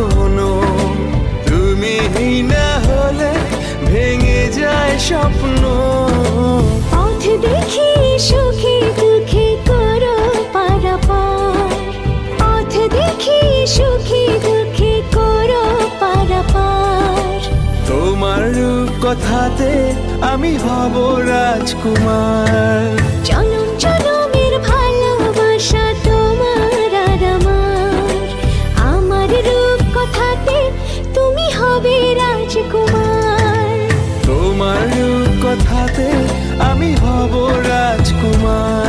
কখনো। তুমি না হলে ভেঙে যায় স্বপ্ন। পথ দেখি সুখে দুঃখে করো পারাপার, পথ দেখি সুখে দুঃখে করো পারাপার। তোমার রূপ কথাতে আমি হব রাজকুমার। জনম জনমের ভালোবাসা তোমার আর আমার রূপ কথাতে তুমি হবে রাজকুমার। তোমার রূপ কথাতে আমি হব রাজকুমার।